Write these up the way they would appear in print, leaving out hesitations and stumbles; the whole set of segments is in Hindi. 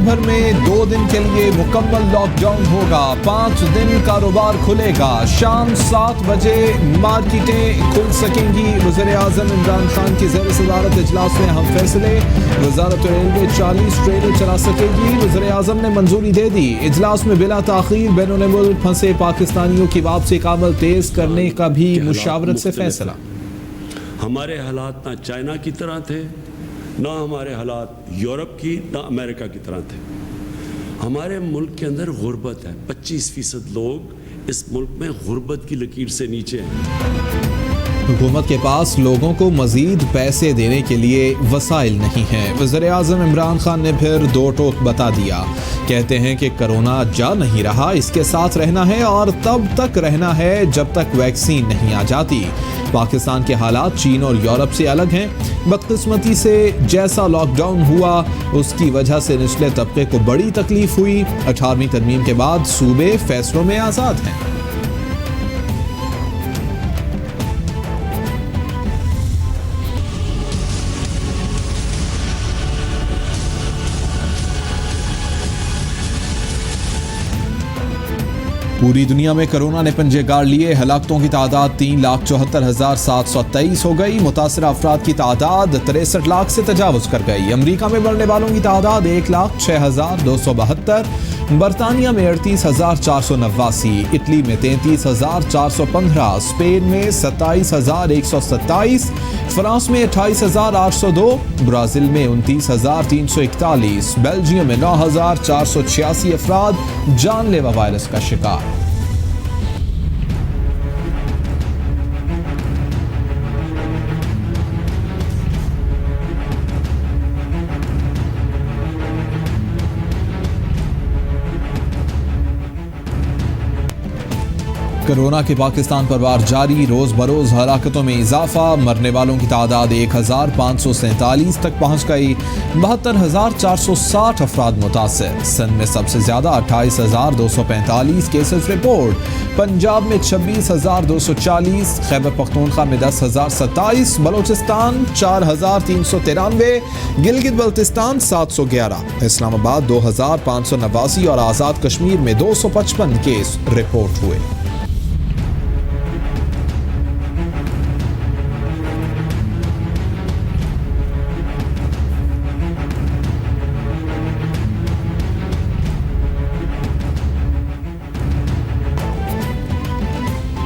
भर में 2 दिन के लिए मुकम्मल लॉकडाउन होगा। 5 दिन कारोबार खुलेगा। शाम 7 बजे मार्केटें खुल सकेंगी। वज़ीर-ए-आज़म इमरान खान की ज़ेर सदारत इजलास में अहम फैसले। वज़ारत रेलवे 40 ट्रेनें चला सकेगी। वज़ीर-ए-आज़म ने मंजूरी दे दी। इजलास में बिला ताख़ीर बैनुल मुल्क फंसे पाकिस्तानियों की वापसी का अमल तेज़ करने का भी मुशावरत से फैसला। हमारे हालात ना चाइना की तरह थे, ना हमारे हालात यूरोप की, ना अमेरिका की तरह थे। हमारे मुल्क के अंदर गुर्बत है। 25% लोग इस मुल्क में गुर्बत की लकीर से नीचे हैं। हुकूमत के पास लोगों को मजीद पैसे देने के लिए वसाइल नहीं हैं। वज़ीर-ए-आज़म इमरान खान ने फिर 2 टोक बता दिया। कहते हैं कि कोरोना जा नहीं रहा, इसके साथ रहना है और तब तक रहना है जब तक वैक्सीन नहीं आ जाती। पाकिस्तान के हालात चीन और यूरोप से अलग हैं। बदकिस्मती से जैसा लॉकडाउन हुआ उसकी वजह से निचले तबके को बड़ी तकलीफ हुई। 18वीं तरमीम के बाद सूबे फैसलों में आज़ाद हैं। पूरी दुनिया में कोरोना ने पंजे गाड़ लिए। हलाकतों की तादाद 3,74,723 हो गई। मुतासर अफराद की तादाद 63 लाख से तजावुज कर गई। अमरीका में मरने वालों की तादाद 1,06,272, बरतानिया में 38,489, इटली में 33,415, स्पेन में 27,127, फ्रांस में 28,802, ब्राज़ील में 29,341, बेल्जियम में 9,486 अफराद जानलेवा वायरस का शिकार। कोरोना के पाकिस्तान पर वार जारी। रोज बरोज हलाकतों में इजाफा। मरने वालों की तादाद 1,547 तक पहुंच गई। 72,460 अफराद मुतासर। सिंध में सबसे ज्यादा 28,245 केसेस रिपोर्ट। पंजाब में 26,240, खैबर पख्तूनख्वा में 10,027, बलोचिस्तान 4,393, गिलगित बल्तिस्तान 711, इस्लामाबाद 2,589 और आज़ाद कश्मीर में 255 केस रिपोर्ट हुए।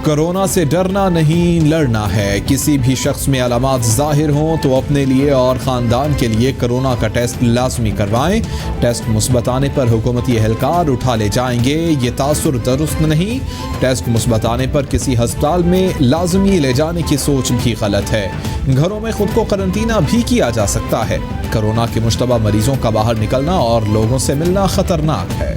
कोरोना से डरना नहीं, लड़ना है। किसी भी शख्स में अलामात जाहिर हों तो अपने लिए और ख़ानदान के लिए कोरोना का टेस्ट लाजमी करवाएं। टेस्ट मुस्बत आने पर हुकूमती एहलकार उठा ले जाएंगे, ये तासुर दुरुस्त नहीं। टेस्ट मुस्बत आने पर किसी हस्पताल में लाजमी ले जाने की सोच भी गलत है। घरों में खुद को करंटीना भी किया जा सकता है। कोरोना के मुश्तबा मरीजों का बाहर निकलना और लोगों से मिलना खतरनाक है।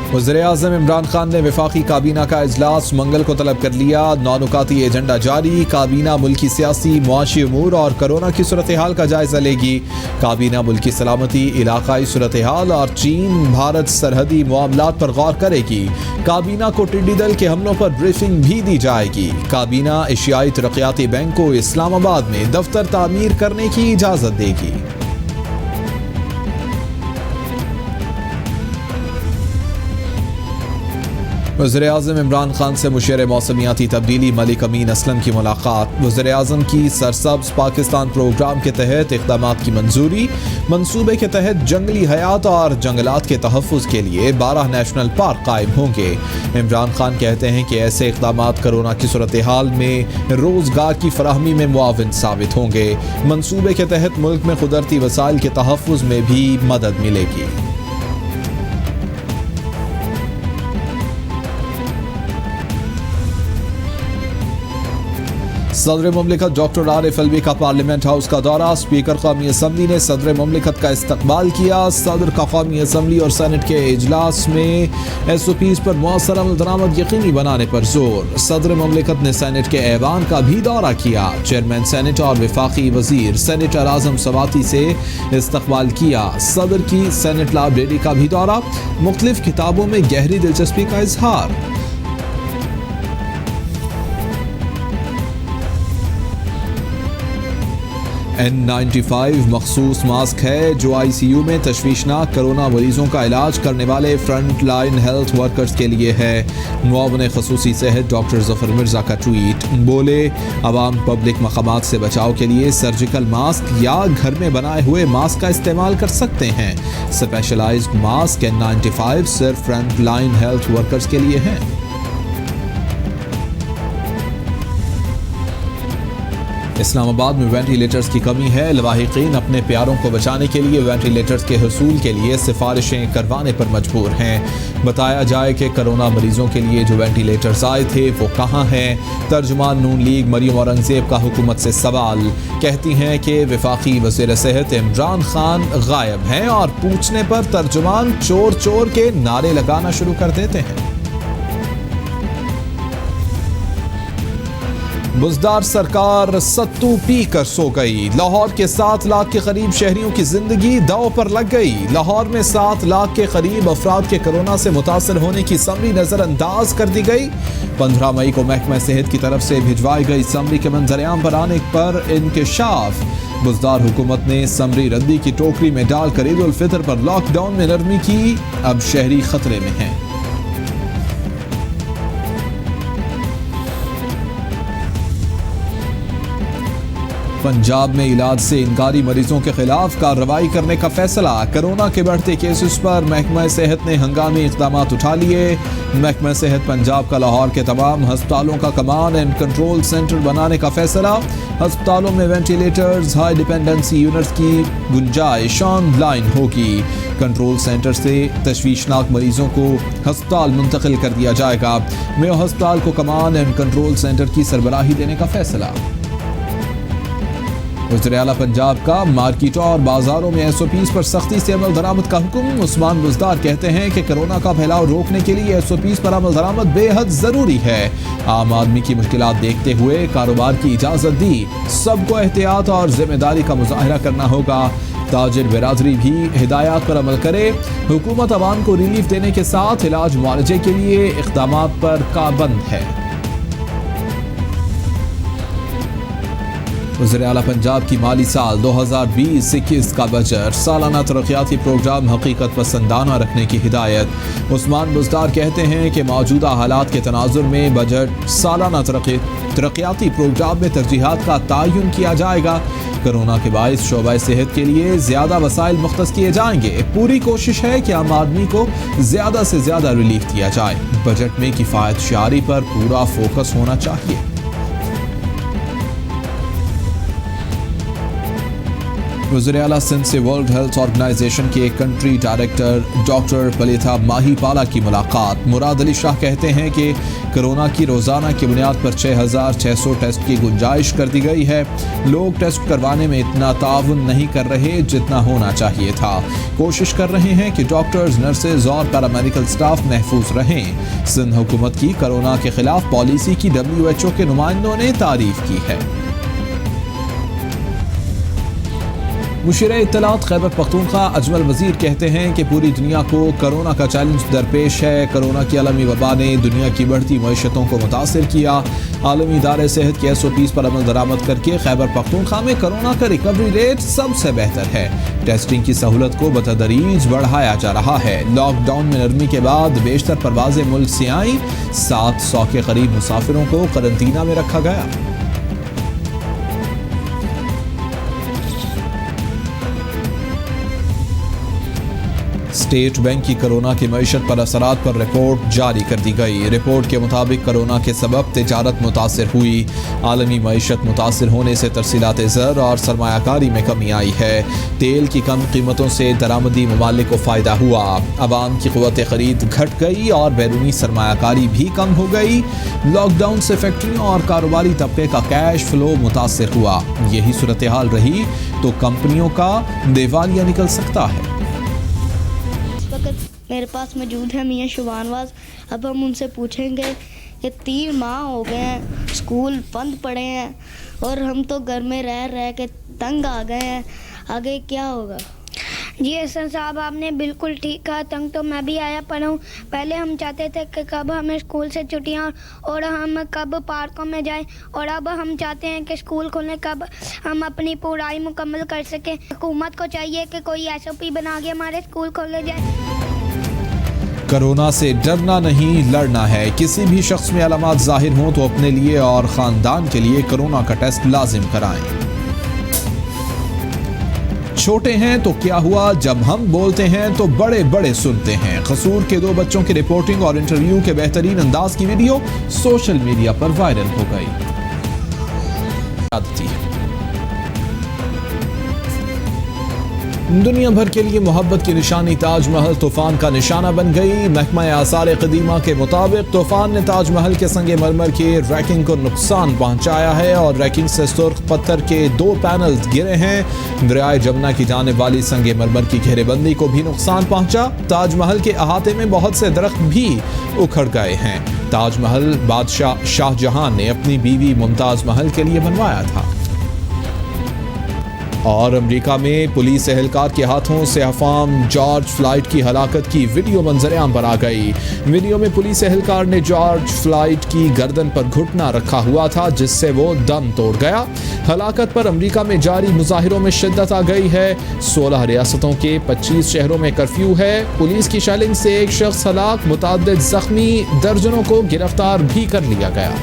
वज़ीर-ए-आज़म इमरान खान ने वफाकी काबीना का इजलास मंगल को तलब कर लिया। 9 नुकाती एजेंडा जारी। काबीना मुल्की सियासी मुआशी उमूर और कोरोना की सूरत हाल का जायजा लेगी। काबीना मुल्की सलामती, इलाकाई सूरत हाल और चीन भारत सरहदी मामलात पर गौर करेगी। काबीना को टिड्डी दल के हमलों पर ब्रीफिंग भी दी जाएगी। काबीना एशियाई तरक्याती बैंक को इस्लामाबाद में दफ्तर तामीर करने की इजाज़त देगी। वज़ीर-ए-आज़म इमरान खान से मुशीर मौसमियाती तब्दीली मलिक अमीन असलम की मुलाकात। वज़ीर-ए-आज़म की सरसब्ज़ पाकिस्तान प्रोग्राम के तहत इक़दामात की मंजूरी। मंसूबे के तहत जंगली हयात और जंगलात के तहफ़्फ़ुज़ के लिए 12 नेशनल पार्क कायम होंगे। इमरान खान कहते हैं कि ऐसे इक़दामात कोरोना की सूरत हाल में रोज़गार की फराहमी में मुआविन साबित होंगे। मंसूबे के तहत मुल्क में कुदरती वसाइल के तहफ़्फ़ुज़ में भी मदद मिलेगी। सदर मुमलिकत डॉक्टर आरिफ अलवी का पार्लियामेंट हाउस का दौरा। स्पीकर कौमी असम्बली ने सदर मुमलिकत का इस्तकबाल किया। सदर का कौमी असम्बली और सेनेट के इजलास में SOPs पर मौसर अमल दरामद यकीनी बनाने पर जोर। सदर मुमलिकत ने सेनेट के ऐवान का भी दौरा किया। चेयरमैन सेनेट और वफाकी वजीर सेनेटर आजम सवाती से इस्तकबाल किया। सदर की सेनेट लाइब्रेरी का भी दौरा। मुख्तलिफ किताबों में गहरी दिलचस्पी का इजहार। N95 मखसूस मास्क है जो ICU में तशवीशनाक कोरोना मरीजों का इलाज करने वाले फ्रंट लाइन हेल्थ वर्कर्स के लिए है। मुआवन खसूसी सेहत डॉक्टर जफर मिर्जा का ट्वीट, बोले अवाम पब्लिक मकामात से बचाव के लिए सर्जिकल मास्क या घर में बनाए हुए मास्क का इस्तेमाल कर सकते हैं। स्पेशलाइज्ड मास्क N95 सिर्फ फ्रंट लाइन हेल्थ वर्कर्स के लिए है। इस्लामाबाद में वेंटिलेटर्स की कमी है। लवाहिकीन अपने प्यारों को बचाने के लिए वेंटिलेटर्स के हुसूल के लिए सिफारिशें करवाने पर मजबूर हैं। बताया जाए कि कोरोना मरीजों के लिए जो वेंटिलेटर्स आए थे वो कहाँ हैं। तर्जुमान नून लीग मरियम औरंगजेब का हुकूमत से सवाल, कहती हैं कि वफाकी वज़ीर सेहत इमरान खान गायब हैं और पूछने पर तर्जुमान चोर चोर के नारे लगाना शुरू कर देते हैं। बुज़दार सरकार सत्तू पी कर सो गई। लाहौर के 7 लाख के करीब शहरियों की जिंदगी दांव पर लग गई। लाहौर में 7 लाख के करीब अफराद के कोरोना से मुतासर होने की समरी नजरअंदाज कर दी गई। 15 मई को महकमा सेहत की तरफ से भिजवाई गई समरी के मंजरेआम पर आने पर इंकशाफ। बुज़दार हुकूमत ने समरी रद्दी की टोकरी में डालकर ईद उल फितर पर लॉकडाउन में नरमी की। अब शहरी खतरे में हैं। पंजाब में इलाज से इनकारी मरीजों के खिलाफ कार्रवाई करने का फैसला। कोरोना के बढ़ते केसेस पर महकमा सेहत ने हंगामी इक़दाम उठा लिए। महकमा सेहत पंजाब का लाहौर के तमाम हस्पतालों का कमांड एंड कंट्रोल सेंटर बनाने का फैसला। हस्पतालों में वेंटिलेटर्स, हाई डिपेंडेंसी यूनिट्स की गुंजाइश ऑनलाइन होगी। कंट्रोल सेंटर से तशवीशनाक मरीजों को हस्पताल मुंतकिल कर दिया जाएगा। मेयो हस्पताल को कमांड एंड कंट्रोल सेंटर की सरबराही देने का फैसला। वज़ीर आला पंजाब का मार्केटों और बाजारों में SOPs पर सख्ती से अमल दरामद का हुक्म। उस्मान बुज़दार कहते हैं कि कोरोना का फैलाव रोकने के लिए SOPs पर अमल दरामद बेहद ज़रूरी है। आम आदमी की मुश्किलात देखते हुए कारोबार की इजाज़त दी। सबको एहतियात और जिम्मेदारी का मुजाहिरा करना होगा। ताजिर बिरादरी भी हिदायत पर अमल करे। हुकूमत अवाम को रिलीफ देने के साथ इलाज मुआलजे के लिए इक़दामात पर काबंद है। वज़ीर आला पंजाब की माली साल 2020-21 का बजट सालाना तरक्याती प्रोग्राम हकीकत पसंदाना रखने की हिदायत। उस्मान बुज़दार कहते हैं कि मौजूदा हालात के तनाजुर में बजट सालाना तरक्याती प्रोग्राम में तरजीहात का तयन किया जाएगा। कोरोना के बाइस शोबा सेहत के लिए ज़्यादा वसाइल मुख्तस किए जाएंगे। पूरी कोशिश है कि आम आदमी को ज़्यादा से ज़्यादा रिलीफ दिया जाए। बजट में किफ़ायत शारी पर पूरा फोकस होना चाहिए। वज़ीर आला सिंध से वर्ल्ड हेल्थ ऑर्गेनाइजेशन के कंट्री डायरेक्टर डॉक्टर पलेथा माहीपाला की मुलाकात। मुराद अली शाह कहते हैं कि कोरोना की रोज़ाना की बुनियाद पर 6600 टेस्ट की गुंजाइश कर दी गई है। लोग टेस्ट करवाने में इतना ताउन नहीं कर रहे जितना होना चाहिए था। कोशिश कर रहे हैं कि डॉक्टर्स, नर्सेज और पैरामेडिकल स्टाफ महफूज रहें। सिंध हुकूमत की कोरोना के खिलाफ पॉलिसी की WHO के नुमाइंदों ने तारीफ की है। मुशीर इत्तलात खैबर पख्तूनख्वा अजमल वज़ीर कहते हैं कि पूरी दुनिया को कोरोना का चैलेंज दरपेश है। कोरोना की आलमी वबा ने दुनिया की बढ़ती मईशतों को मुतासिर किया। आलमी इदारे सेहत के SOPs पर अमल दरामद करके खैबर पख्तूनख्वा में कोरोना का रिकवरी रेट सबसे बेहतर है। टेस्टिंग की सहूलत को बतदरीज बढ़ाया जा रहा है। लॉकडाउन में नरमी के बाद बेशतर परवाजें मुल्क से आईं। 700 के करीब मुसाफिरों को करंतना में रखा गया। स्टेट बैंक की कोरोना की मईशत पर असरात पर रिपोर्ट जारी कर दी गई। रिपोर्ट के मुताबिक कोरोना के सबब तिजारत मुतासिर हुई। आलमी मईशत मुतासिर होने से तरसीलात ज़र और सरमायाकारी में कमी आई है। तेल की कम कीमतों से दरामदी ममालिक को फ़ायदा हुआ। अवाम की क़ुव्वत ख़रीद घट गई और बैरूनी सरमायाकारी भी कम हो गई। लॉकडाउन से फैक्ट्रियों और कारोबारी तबके का कैश फ्लो मुतासिर हुआ। यही सूरत हाल रही तो कंपनियों का दिवालिया निकल सकता है। मेरे पास मौजूद है मियाँ शुबानवाज। अब हम उनसे पूछेंगे कि 3 माह हो गए हैं, स्कूल बंद पड़े हैं और हम तो घर में रह के तंग आ गए हैं। आगे क्या होगा? जी एहसन साहब, आपने बिल्कुल ठीक कहा। तंग तो मैं भी आया पड़ा हूँ। पहले हम चाहते थे कि कब हमें स्कूल से छुट्टियाँ और हम कब पार्कों में जाएं, और अब हम चाहते हैं कि स्कूल खुलें, कब हम अपनी पढ़ाई मुकम्मल कर सकें। हुकूमत को चाहिए कि कोई SOP बना के हमारे स्कूल खोले जाए। कोरोना से डरना नहीं, लड़ना है। किसी भी शख्स में अलामात जाहिर हों तो अपने लिए और ख़ानदान के लिए कोरोना का टेस्ट लाजिम कराएं। छोटे हैं तो क्या हुआ, जब हम बोलते हैं तो बड़े बड़े सुनते हैं। कसूर के 2 बच्चों की रिपोर्टिंग और इंटरव्यू के बेहतरीन अंदाज की वीडियो सोशल मीडिया पर वायरल हो गई। दुनिया भर के लिए मोहब्बत की निशानी ताजमहल तूफान का निशाना बन गई। महकमा आसार कदीमा के मुताबिक तूफान ने ताजमहल के संगे मरमर की रैकिंग को नुकसान पहुंचाया है और रैकिंग से सुर्ख पत्थर के 2 पैनल गिरे हैं। दरियाए जमुना की जाने वाली संगे मरमर की घेरेबंदी को भी नुकसान पहुंचा। ताजमहल के अहाते में बहुत से दरख्त भी उखड़ गए हैं। ताजमहल बादशाह शाहजहां ने अपनी बीवी मुमताज महल के लिए बनवाया था। और अमेरिका में पुलिस एहलकार के हाथों से अफाम जॉर्ज फ्लाइड की हलाकत की वीडियो मंजर-ए-आम पर आ गई। वीडियो में पुलिस एहलकार ने जॉर्ज फ्लाइड की गर्दन पर घुटना रखा हुआ था, जिससे वो दम तोड़ गया। हलाकत पर अमेरिका में जारी मुजाहिरों में शिद्दत आ गई है। 16 रियासतों के 25 शहरों में कर्फ्यू है। पुलिस की शेलिंग से 1 शख्स हलाक, मुतअद्दिद जख्मी, दर्जनों को गिरफ्तार भी कर लिया गया।